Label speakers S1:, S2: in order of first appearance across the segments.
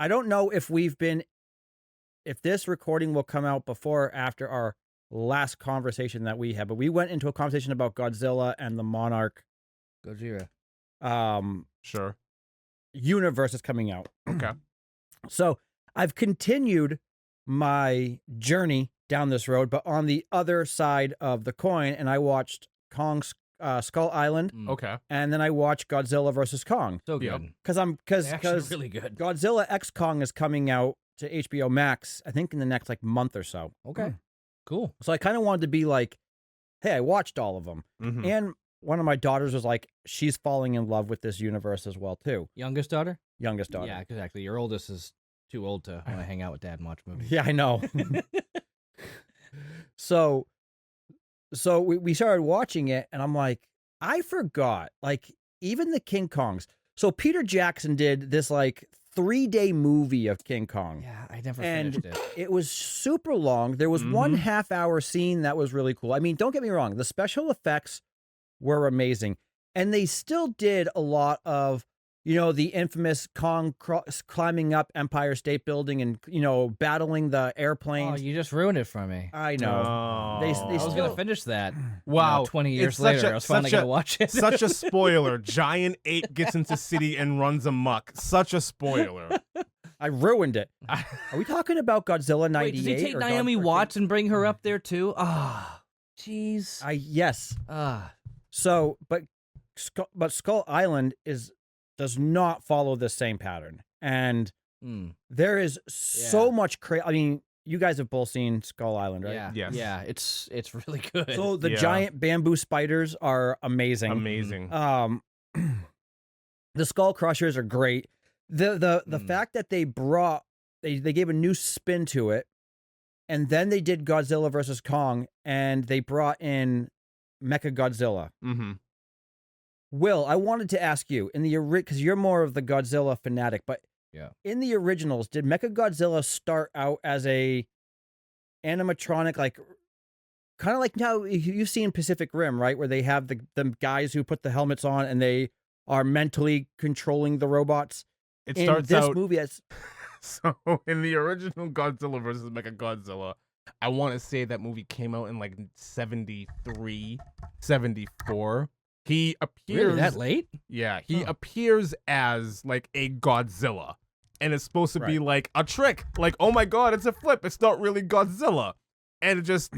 S1: I don't know if if this recording will come out before or after our last conversation that we had, but we went into a conversation about Godzilla and the Monarch
S2: Gojira.
S3: Sure.
S1: universe is coming out.
S3: Okay.
S1: So I've continued my journey down this road, but on the other side of the coin, and I watched Kong's Skull Island,
S3: Okay.
S1: and then I watched Godzilla versus Kong.
S2: So good.
S3: Yep.
S1: Because
S2: Really good.
S1: Godzilla X Kong is coming out to HBO Max, I think in the next like month or so.
S2: Okay. Cool.
S1: So I kind of wanted to be like, hey, I watched all of them.
S3: Mhm.
S1: And one of my daughters was like, she's falling in love with this universe as well, too.
S2: Youngest daughter?
S1: Youngest daughter.
S2: Yeah, exactly. Your oldest is too old to want to hang out with dad and watch movies.
S1: Yeah, I know. So we started watching it, and I'm like, I forgot, like, even the King Kongs. So Peter Jackson did this, like, 3-day movie of King Kong.
S2: Yeah, I never
S1: And
S2: finished it.
S1: it was super long. There was one
S3: Mhm.
S1: half-hour scene that was really cool. I mean, don't get me wrong. The special effects were amazing. And they still did a lot of, the infamous Kong climbing up Empire State Building and, battling the
S2: Oh,
S1: airplanes.
S2: you just ruined it for me.
S1: I know.
S3: Oh.
S1: They
S2: I was
S1: still-
S2: going to finish that.
S3: Wow.
S2: 20 years
S3: It's such
S2: later,
S3: a-
S2: I was finally
S3: such a-
S2: going to watch it.
S3: Such a spoiler. Giant ape gets into city and runs amok. Such a spoiler.
S1: I ruined it. Are we talking about Godzilla 98?
S2: Wait, did he take
S1: or
S2: Naomi
S1: God-
S2: Watts and bring her up there too? Ah, jeez.
S1: Yes.
S2: Ah,
S1: So, but Skull Island does not follow the same pattern, and there is so much I mean, you guys have both seen Skull Island, right?
S2: yeah,
S3: Yes.
S2: yeah. It's really good.
S1: So the
S3: Yeah.
S1: giant bamboo spiders are amazing.
S3: Amazing.
S1: The skull crushers are great. The fact that they gave a new spin to it, and then they did Godzilla versus Kong, and they brought in Mecha Godzilla.
S3: Mm-hmm.
S1: Will, I wanted to ask you because you're more of the Godzilla fanatic, but
S2: Yeah.
S1: in the originals, did Mecha Godzilla start out as a animatronic, like kind of like now you've seen Pacific Rim, right, where they have the guys who put the helmets on and they are mentally controlling the robots?
S3: It
S1: In
S3: starts
S1: this
S3: out.
S1: movie, as
S3: So in the original Godzilla versus Mechagodzilla, I want to say that movie came out in like 73, 74. He appears
S2: Really that late?
S3: Yeah, he
S2: Huh.
S3: appears as like a Godzilla. And it's supposed to be
S1: Right.
S3: like a trick. Like, oh my god, it's a flip. It's not really Godzilla. And it just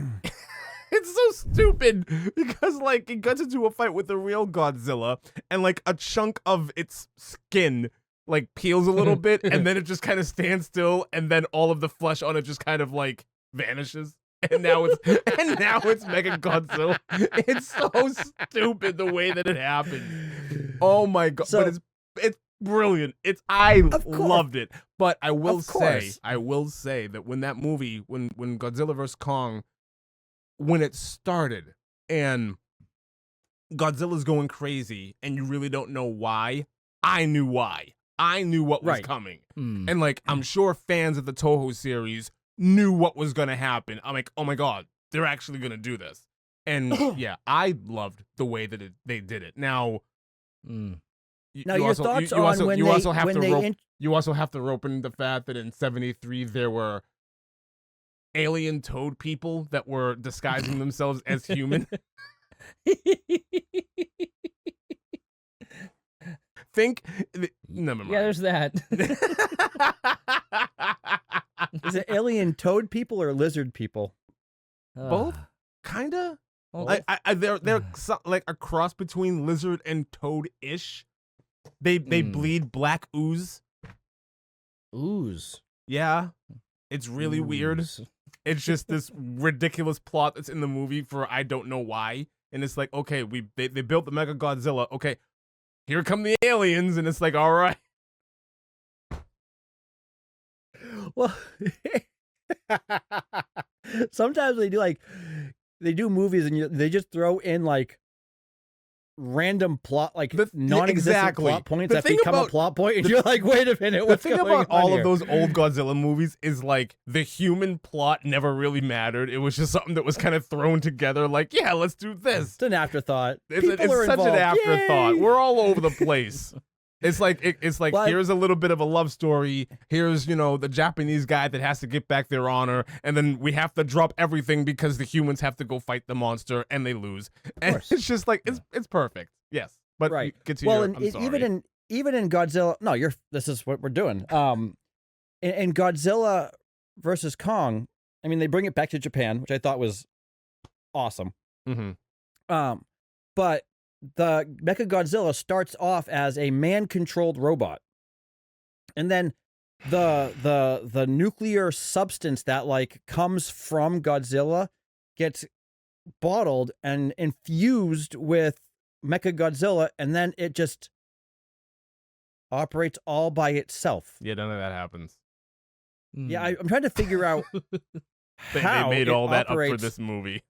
S3: it's so stupid because like it gets into a fight with the real Godzilla and like a chunk of its skin like peels a little bit and then it just kind of stands still and then all of the flesh on it just kind of like vanishes. And now it's Mega Godzilla. It's so stupid the way that it happened. Oh my god!
S1: So-
S3: but it's brilliant. I
S1: Of course.
S3: loved it. But I will
S1: Of course.
S3: say that when that movie, when Godzilla vs Kong, when it started and Godzilla's going crazy and you really don't know why, I knew why. I knew what was
S1: Right.
S3: coming.
S2: Hmm.
S3: And like I'm sure fans of the Toho series knew what was gonna happen. I'm like, oh my god, they're actually gonna do this. And yeah, I loved the way that they did it. Now,
S2: Hmm.
S1: now your thoughts on when
S3: you
S1: they
S3: also have
S1: when
S3: to
S1: they
S3: rope, you also have to rope in the fact that in 73 there were alien toad people that were disguising themselves as human. Never mind.
S2: Yeah, there's that.
S1: Is it alien toad people or lizard people?
S3: Both?
S2: Ah.
S3: Kinda.
S2: Well,
S3: They're like a cross between lizard and toad-ish. They bleed black ooze.
S2: ooze.
S3: Yeah, it's really weird.
S2: Ooze.
S3: It's just this ridiculous plot that's in the movie for I don't know why. And it's like, okay, they built the Mega Godzilla. Okay, here come the aliens, and it's like, all right.
S1: Well, sometimes they do movies and they just throw in like random plot, like non-existent
S3: exactly.
S1: plot points
S3: The
S1: that
S3: thing
S1: become a
S3: about-
S1: plot point, and you're like, wait a minute,
S3: The
S1: what's
S3: thing
S1: going
S3: about
S1: on
S3: all
S1: here?
S3: of those old Godzilla movies is like the human plot never really mattered. It was just something that was kind of thrown together. Like, yeah, let's do this.
S1: It's an afterthought.
S3: It's
S1: People are
S3: such an
S1: involved.
S3: afterthought.
S1: Yay!
S3: We're all over the place. It's like
S1: Well,
S3: here's a little bit of a love story. Here's, the Japanese guy that has to get back their honor, and then we have to drop everything because the humans have to go fight the monster and they lose. And
S2: course.
S3: it's just like it's perfect. Yes. But
S1: right.
S3: get to
S1: Well,
S3: your,
S1: and
S3: I'm sorry.
S1: even in Godzilla, no, this is what we're doing. In Godzilla versus Kong, I mean, they bring it back to Japan, which I thought was awesome.
S3: Mm-hmm.
S1: But the Mechagodzilla starts off as a man-controlled robot, and then the nuclear substance that like comes from Godzilla gets bottled and infused with Mechagodzilla, and then it just operates all by itself.
S3: Yeah, none of that happens.
S1: Yeah, I'm trying to figure out
S3: They
S1: how
S3: made
S1: it
S3: all that
S1: operates.
S3: up for this movie.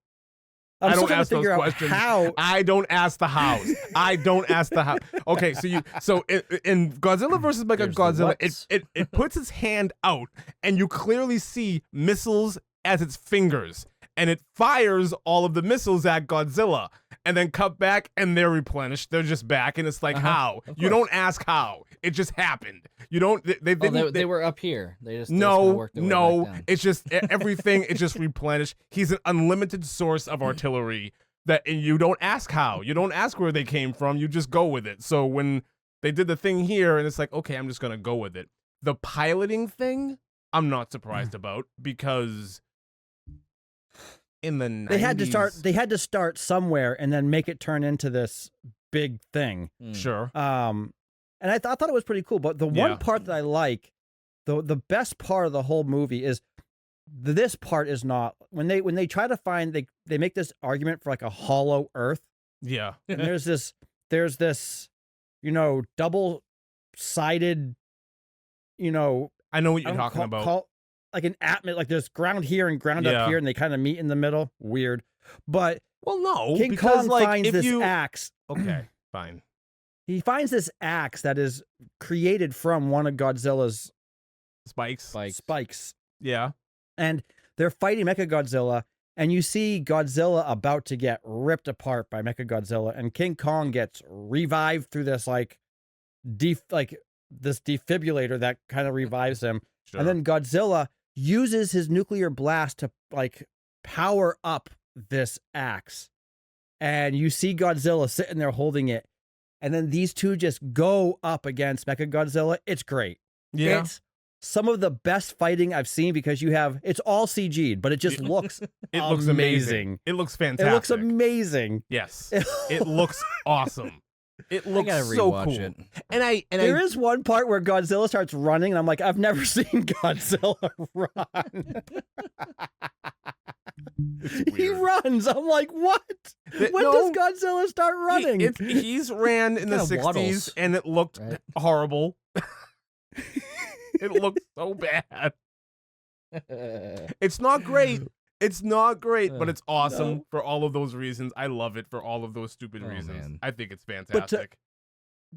S1: I'm
S3: I
S1: still
S3: don't
S1: trying to
S3: ask those
S1: figure out
S3: questions.
S1: how.
S3: I don't ask the hows. I don't ask the how. Okay, so in Godzilla versus
S2: There's the
S3: Mechagodzilla,
S2: whats.
S3: it puts its hand out, and you clearly see missiles as its fingers, and it fires all of the missiles at Godzilla, and then cut back, and they're replenished. They're just back, and it's like how?
S2: Of
S3: You
S2: course.
S3: don't ask how. It just happened. You don't. They didn't.
S2: They were up here. They just kinda worked their way back
S3: No.
S2: down.
S3: It's just everything. It just replenished. He's an unlimited source of artillery. And you don't ask how. You don't ask where they came from. You just go with it. So when they did the thing here, and it's like, okay, I'm just gonna go with it. The piloting thing, I'm not surprised about, because in the 90s,
S1: They had to start somewhere and then make it turn into this big thing.
S3: Sure.
S1: And I thought it was pretty cool. But the
S3: Yeah.
S1: one part that I like, the best part of the whole movie is this part is not when they try to find they make this argument for like a hollow Earth.
S3: Yeah.
S1: And there's this double-sided,
S3: I know what
S1: I
S3: you're
S1: don't
S3: talking about.
S1: call like an atmosphere, like there's ground here and ground
S3: Yeah.
S1: up here, and they kind of meet in the middle. Weird, but
S3: Well, no,
S1: King
S3: because
S1: Kong
S3: like
S1: finds
S3: if
S1: this
S3: you
S1: axe.
S3: okay, fine.
S1: He finds this axe that is created from one of Godzilla's
S3: Spikes.
S1: spikes,
S3: Yeah.
S1: and they're fighting Mechagodzilla. And you see Godzilla about to get ripped apart by Mechagodzilla, and King Kong gets revived through this this defibrillator that kind of revives him.
S3: Sure.
S1: And then Godzilla uses his nuclear blast to like power up this axe. And you see Godzilla sitting there holding it. And then these two just go up against Mechagodzilla. It's great.
S3: yeah.
S1: It's some of the best fighting I've seen, because it's all CG'd, but it just looks
S3: It looks amazing. It looks fantastic.
S1: It looks amazing.
S3: Yes. It looks awesome. It
S2: I
S3: looks
S2: gotta
S3: so
S2: rewatch
S3: cool.
S2: it.
S3: And
S1: There is one part where Godzilla starts running, and I'm like, I've never seen Godzilla run. He runs. I'm like, what? When does Godzilla start running?
S3: He's ran in the
S2: Kinda
S3: 60s,
S2: waddles,
S3: and it looked
S2: right?
S3: horrible. It looked so bad. It's not great. It's not great, but it's awesome
S1: No.
S3: for all of those reasons. I love it for all of those stupid
S2: Oh,
S3: reasons.
S2: man.
S3: I think it's fantastic.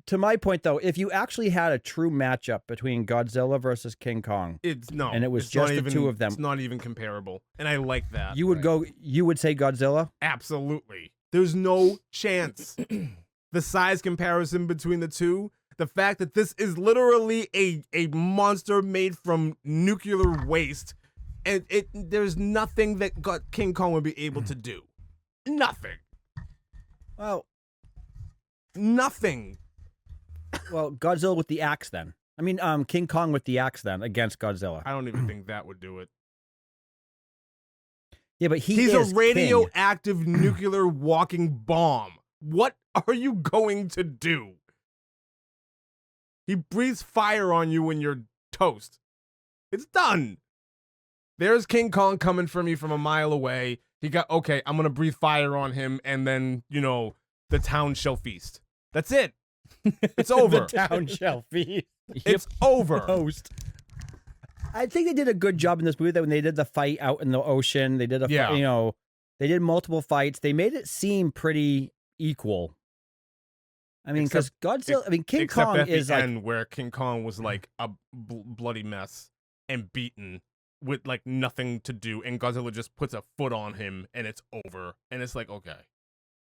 S1: To my point, though, if you actually had a true matchup between Godzilla versus King Kong,
S3: And
S1: it was
S3: it's not
S1: just the two of them.
S3: It's not even comparable, and I like that.
S1: you would say Godzilla?
S3: Absolutely. There's no chance. The size comparison between the two, the fact that this is literally a monster made from nuclear waste, and there's nothing that King Kong would be able to do. Nothing.
S1: Well,
S3: Nothing.
S1: Godzilla with the axe then. I mean, King Kong with the axe then against Godzilla.
S3: I don't even think that would do it.
S1: Yeah, but
S3: He's
S1: is
S3: a
S1: king.
S3: radioactive nuclear walking bomb. What are you going to do? He breathes fire on you when you're toast. It's done. There's King Kong coming for me from a mile away. Okay, I'm going to breathe fire on him, and then, the town shall feast. That's it. It's over.
S1: The town shall feast.
S3: It's over.
S1: Host. I think they did a good job in this movie that when they did the fight out in the ocean, they did they did multiple fights. They made it seem pretty equal. I mean, because King
S3: Except
S1: Kong
S3: at
S1: is
S3: the
S1: like,
S3: end where King Kong was like a bloody mess and beaten with like nothing to do, and Godzilla just puts a foot on him and it's over. And it's like, okay.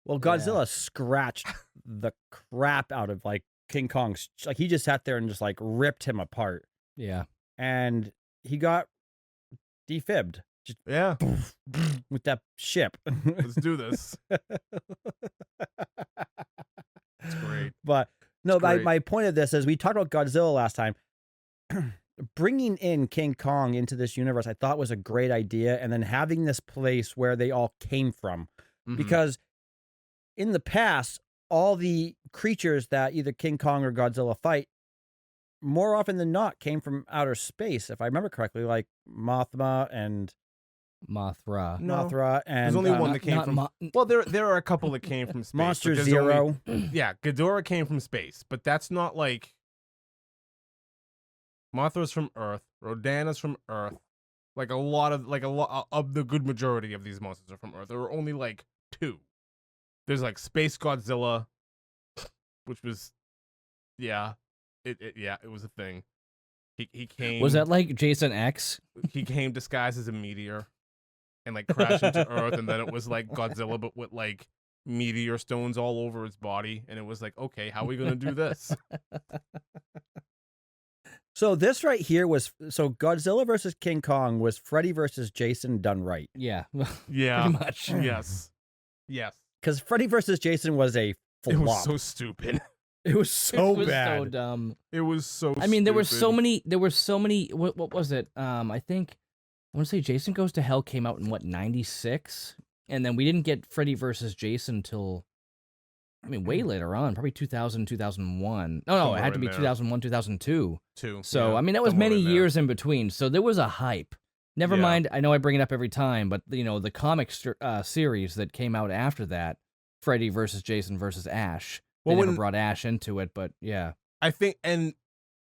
S1: Godzilla scratched the crap out of like King Kong. Like he just sat there and just like ripped him apart,
S2: Yeah.
S1: and he got defibbed just
S3: Yeah.
S1: with that ship.
S3: Let's do this. It's great.
S1: But no,
S3: It's great.
S1: my point of this is we talked about Godzilla last time. Bringing in King Kong into this universe, I thought was a great idea, and then having this place where they all came from,
S3: Mhm.
S1: because in the past, all the creatures that either King Kong or Godzilla fight, more often than not, came from outer space. If I remember correctly, like Mothra and
S2: Mothra.
S3: No.
S1: Mothra, and
S3: There's only one
S2: Not-
S3: that came
S2: not
S3: from.
S2: Mo-
S3: Well, there are a couple that came from space. but
S1: Monster
S3: there's
S1: Zero.
S3: Yeah, Ghidorah came from space, but that's not like. Mothra's from Earth. Rodan is from Earth. Like a lot of the good majority of these monsters are from Earth. There are only like 2. There's like Space Godzilla, which was, yeah, it was a thing. He came.
S2: Was that like Jason X?
S3: He came disguised as a meteor, and like crashed into Earth, and then it was like Godzilla, but with like meteor stones all over its body, and it was like, okay, how are we gonna do this?
S1: So this right here was Godzilla versus King Kong was Freddy versus Jason done right.
S2: Yeah.
S3: Yeah,
S2: Pretty much.
S3: yes, yes.
S1: Because Freddy versus Jason was a flop.
S3: It was so stupid.
S1: It was so
S2: It was
S1: bad.
S2: so dumb.
S3: It was so.
S2: I mean, there were so
S3: stupid.
S2: many. What was it? I think I want to say Jason Goes to Hell came out in what 96, and then we didn't get Freddy versus Jason till, I mean, way later on, probably 2000, 2001. No, it
S3: Somewhere
S2: had to
S3: in
S2: be
S3: there.
S2: 2001, 2002.
S3: Too.
S2: So
S3: yeah,
S2: I mean, that was
S3: somewhere
S2: many
S3: in there.
S2: years in between. So there was a hype. Never
S3: Yeah.
S2: mind. I know I bring it up every time, but the comic series that came out after that, Freddy versus Jason versus Ash. They
S3: Well,
S2: never
S3: when-
S2: brought Ash into it, but yeah.
S3: I think, and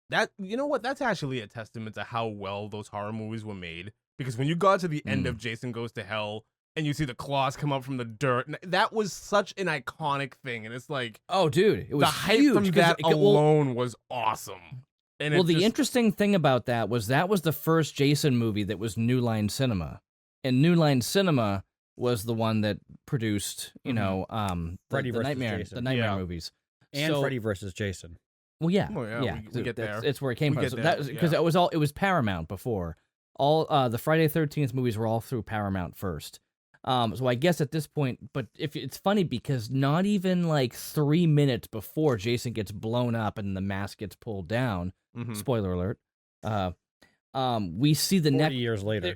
S3: that, you know what? That's actually a testament to how well those horror movies were made. Because when you got to the end of Jason Goes to Hell and you see the claws come up from the dirt, that was such an iconic thing. And it's like,
S2: Oh, dude, it was
S3: the hype
S2: huge
S3: from
S2: 'cause
S3: that
S2: well,
S3: alone was awesome. And
S2: well,
S3: it
S2: the
S3: just,
S2: interesting thing about that was the first Jason movie that was New Line Cinema, and New Line Cinema was the one that produced,
S1: Freddy
S2: the
S1: versus
S2: Nightmare,
S1: Jason.
S2: the Nightmare
S3: Yeah.
S2: movies,
S1: and
S2: So-
S1: Freddy versus Jason.
S2: Well, yeah,
S3: Well, yeah,
S2: yeah,
S3: we get there.
S2: It's where it came
S3: We
S2: from.
S3: get
S2: So
S3: there,
S2: that because
S3: yeah.
S2: it was Paramount before. All the Friday 13th movies were all through Paramount first. So I guess at this point, but if it's funny because not even like 3 minutes before Jason gets blown up and the mask gets pulled down,
S3: Mhm.
S2: spoiler alert, we see the
S1: 40 years later.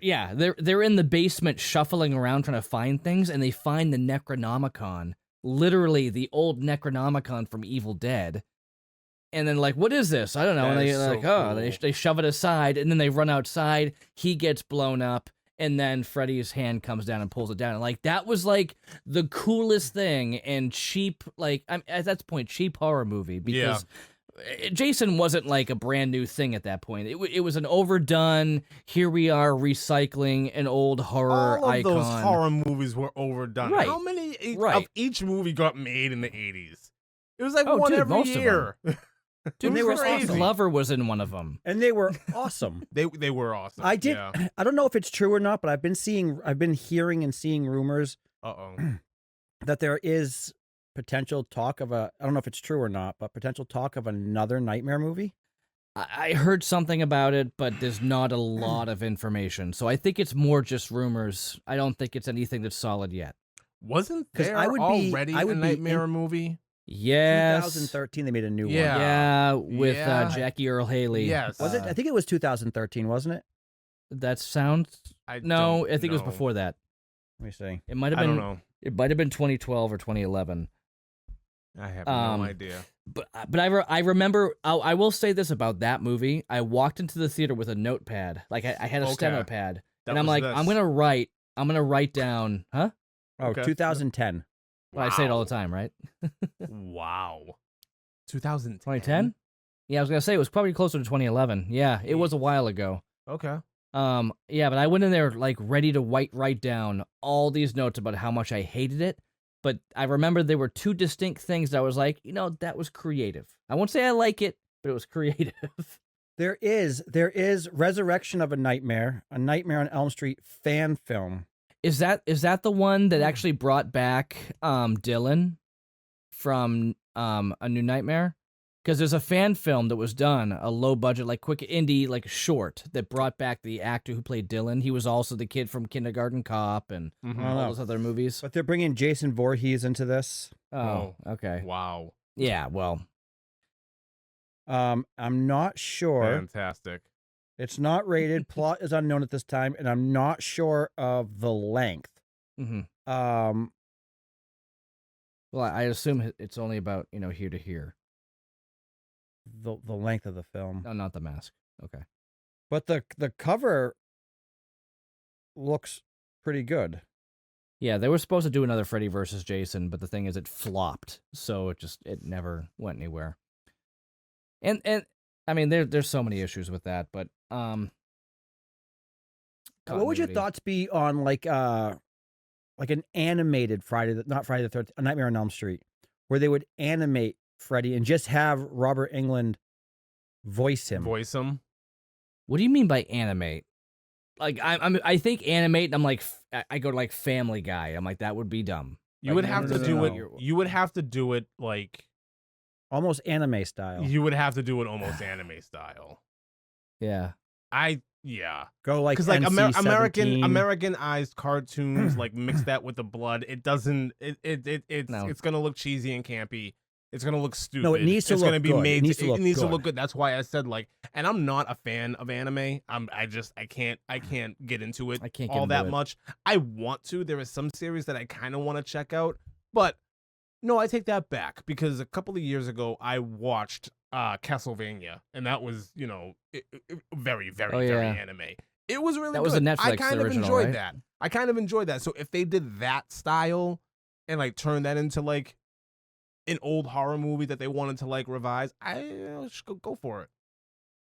S2: they're in the basement shuffling around trying to find things, and they find the Necronomicon, literally the old Necronomicon from Evil Dead. And then like, what is this? I don't know.
S3: That
S2: And they
S3: is so
S2: like, oh,
S3: cool.
S2: they shove it aside, and then they run outside. He gets blown up, and then Freddy's hand comes down and pulls it down. And like that was like the coolest thing and cheap, like at that point, cheap horror movie because. Jason wasn't like a brand new thing at that point. It was an overdone. Here we are recycling an old horror
S3: All of
S2: icon.
S3: those horror movies were overdone.
S2: Right.
S3: How many
S2: Right.
S3: of each movie got made in the 80s? It was like
S2: Oh,
S3: one
S2: dude,
S3: every
S2: most of them.
S3: year.
S2: Dude,
S3: It was
S2: Christopher
S3: crazy.
S2: Glover was in one of them.
S1: And they were awesome.
S3: They were awesome.
S1: I did.
S3: Yeah.
S1: I don't know if it's true or not, but I've been hearing and seeing rumors
S3: Uh-oh.
S1: that there is potential talk of I don't know if it's true or not, but potential talk of another Nightmare movie.
S2: I heard something about it, but there's not a lot of information. So I think it's more just rumors. I don't think it's anything that's solid yet.
S3: Wasn't
S1: 'Cause
S3: there
S1: I would be-
S3: already
S1: I would
S3: a
S1: be
S3: Nightmare
S1: in-
S3: movie?
S2: Yes.
S1: 2013, they made a new
S3: Yeah.
S1: one.
S2: Yeah, with
S3: Yeah.
S2: Jackie Earl Haley.
S3: Yes.
S1: Was it? I think it was 2013, wasn't it?
S2: That sounds.
S3: I
S2: No,
S3: don't
S2: I think it was
S3: know.
S2: before that.
S1: Let me see.
S2: It might have
S3: I
S2: been.
S3: don't know.
S2: It might have been 2012 or 2011.
S3: I have
S2: Um,
S3: no idea.
S2: But I remember. I will say this about that movie. I walked into the theater with a notepad. Like I had a
S3: Okay.
S2: steno pad,
S3: That
S2: and I'm
S3: was
S2: like,
S3: this.
S2: I'm gonna write down. Huh?
S1: Oh,
S3: Okay.
S1: 2010.
S2: Well, I say it all the
S3: Wow.
S2: time, right?
S3: Wow. 2010?
S2: 2010. Yeah, I was gonna say it was probably closer to 2011. Yeah, it was a while ago.
S3: Okay.
S2: Yeah, but I went in there like ready to write down all these notes about how much I hated it. But I remember there were two distinct things that I was like, that was creative. I won't say I like it, but it was creative.
S1: There is Resurrection of a Nightmare on Elm Street fan film.
S2: Is that the one
S3: Hmm.
S2: that actually brought back Dylan from A New Nightmare? Because there's a fan film that was done, a low budget, like quick indie, like short that brought back the actor who played Dylan. He was also the kid from Kindergarten Cop and
S1: I don't
S2: all
S1: know.
S2: those other movies.
S1: But they're bringing Jason Voorhees into this.
S2: Oh, okay.
S3: Wow.
S2: Yeah, well,
S1: I'm not sure.
S3: Fantastic.
S1: It's not rated. Plot is unknown at this time, and I'm not sure of the length.
S2: hmm
S1: Um,
S2: well, I assume it's only about here to here.
S1: the length of the film,
S2: No, not the mask. Okay.
S1: but the cover looks pretty good.
S2: Yeah, they were supposed to do another Freddy versus Jason, but the thing is, it flopped, so it never went anywhere. And I mean, there's so many issues with that, but
S1: What would your
S2: continuity.
S1: thoughts be on like an animated not Friday the 13th, A Nightmare on Elm Street, where they would animate Freddy and just have Robert Englund voice him?
S3: Voice him.
S2: What do you mean by animate? Like I think animate, and I'm like I go to like Family Guy. I'm like that would be dumb.
S3: You
S2: Like,
S3: would have
S1: no,
S3: to
S1: no,
S3: do
S1: no,
S3: it.
S1: no.
S3: You would have to do it like.
S1: Almost anime style.
S3: You would have to do it almost anime style.
S2: Yeah.
S3: Yeah.
S1: Go like
S3: Because like
S1: NC-17.
S3: Americanized cartoons like mix that with the blood. It doesn't.
S2: No.
S3: It's gonna look cheesy and campy. It's gonna look stupid.
S1: No, it needs to
S3: it's
S1: look
S3: gonna be
S1: good.
S3: made.
S1: It needs to look
S3: it needs to
S1: good.
S3: look good. That's why I said like. And I'm not a fan of anime. I can't get into it
S2: I can't get
S3: all
S2: into
S3: that
S2: it.
S3: much. I want to. There is some series that I kind of want to check out, but no, I take that back because a couple of years ago I watched Castlevania, and that was very very
S2: Oh,
S3: very
S2: yeah.
S3: anime. It was really
S2: That
S3: good.
S2: was a Netflix
S3: I kind of
S2: original,
S3: enjoyed
S2: right?
S3: that. I kind of enjoyed that. So if they did that style and like turn that into like an old horror movie that they wanted to like revise, I should go for it.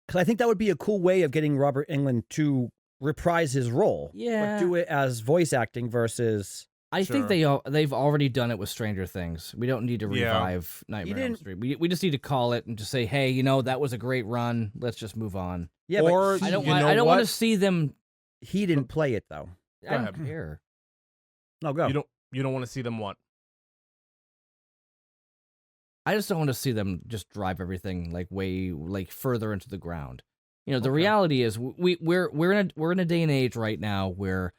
S1: Because I think that would be a cool way of getting Robert Englund to reprise his role.
S2: Yeah.
S1: But do it as voice acting versus.
S2: I think
S3: Sure.
S2: they've already done it with Stranger Things. We don't need to
S3: Yeah.
S2: revive Nightmare on Elm Street. We just need to call it and just say, hey, that was a great run. Let's just move on.
S1: Yeah,
S3: Or
S1: but
S2: I don't
S3: You
S2: want
S3: know
S2: I don't want to
S3: what?
S2: see them.
S1: he didn't play it though.
S2: I don't
S3: ahead.
S2: care.
S1: No, go.
S3: You don't want to see them what?
S2: I just don't want to see them just drive everything like way like further into the ground. The
S3: Okay.
S2: reality is we're in a day and age right now where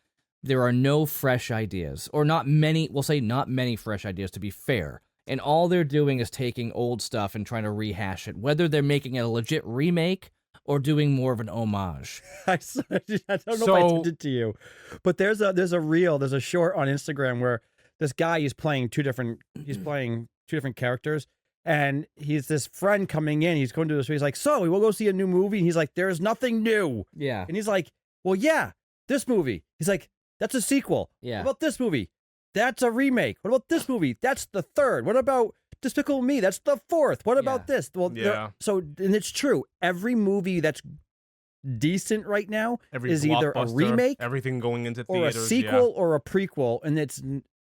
S2: there are no fresh ideas, or not many. We'll say not many fresh ideas, to be fair. And all they're doing is taking old stuff and trying to rehash it, whether they're making a legit remake or doing more of an homage.
S1: I don't know if I
S3: So-
S1: sent it to you, but there's a short on Instagram where this guy is playing two different characters, and he's this friend coming in. He's going to this. He's like, "So, we'll go see a new movie." And he's like, "There's nothing new."
S2: Yeah,
S1: And he's like, "Well, yeah, this movie." He's like, "That's a sequel."
S2: yeah.
S1: What about this movie? That's a remake. What about this movie? That's the third. What about Despicable Me? That's the fourth. What about
S2: Yeah.
S1: this? Well,
S3: Yeah.
S1: so, and it's true. Every movie that's decent right now
S3: Every
S1: is either a
S3: blockbuster,
S1: remake
S3: everything going into
S1: or a
S3: theaters,
S1: sequel or a prequel, and it's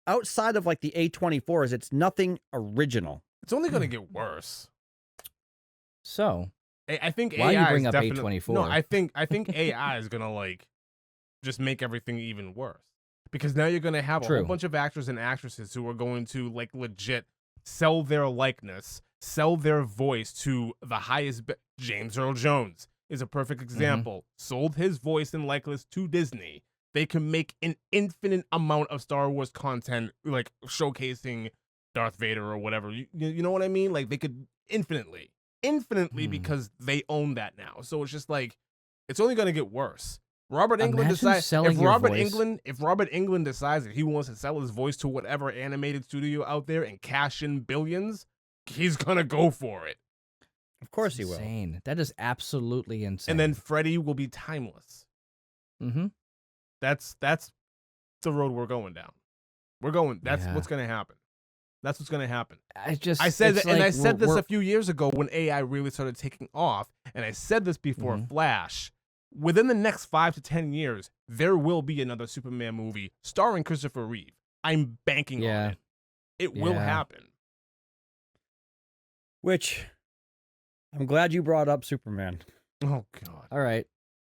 S1: outside of like the A24s. It's nothing original.
S3: It's only going to get worse.
S2: So
S3: I think
S2: Why you
S3: AI
S2: bring
S3: is
S2: up
S3: definitely,
S2: A24?
S3: No, I think AI is gonna like just make everything even worse because now you're gonna have a
S2: True.
S3: whole bunch of actors and actresses who are going to like legit sell their likeness, sell their voice to the highest. James Earl Jones is a perfect example. Sold his voice and likeness to Disney. They can make an infinite amount of Star Wars content, like showcasing Darth Vader or whatever. You know what I mean? Like they could infinitely because they own that now. So it's just like it's only going to get worse. Robert Englund
S2: Imagine
S3: decides
S2: selling
S3: if
S2: your
S3: Robert
S2: voice.
S3: Englund decides that he wants to sell his voice to whatever animated studio out there and cash in billions, he's going to go for it.
S1: Of course he will.
S2: insane. That is absolutely insane.
S3: And then Freddy will be timeless.
S2: mm-hmm.
S3: That's the road we're going down. That's
S2: Yeah.
S3: what's going to happen. That's what's going to happen.
S2: I
S3: said
S2: it's
S3: that, and I
S2: like
S3: said this
S2: we're-
S3: a few years ago when AI really started taking off, and I said this before
S2: Mhm.
S3: Flash. Within the next 5 to 10 years, there will be another Superman movie starring Christopher Reeve. I'm banking
S2: Yeah.
S3: on it. It will
S2: Yeah.
S3: happen.
S1: Which I'm glad you brought up Superman.
S3: Oh God.
S2: All right.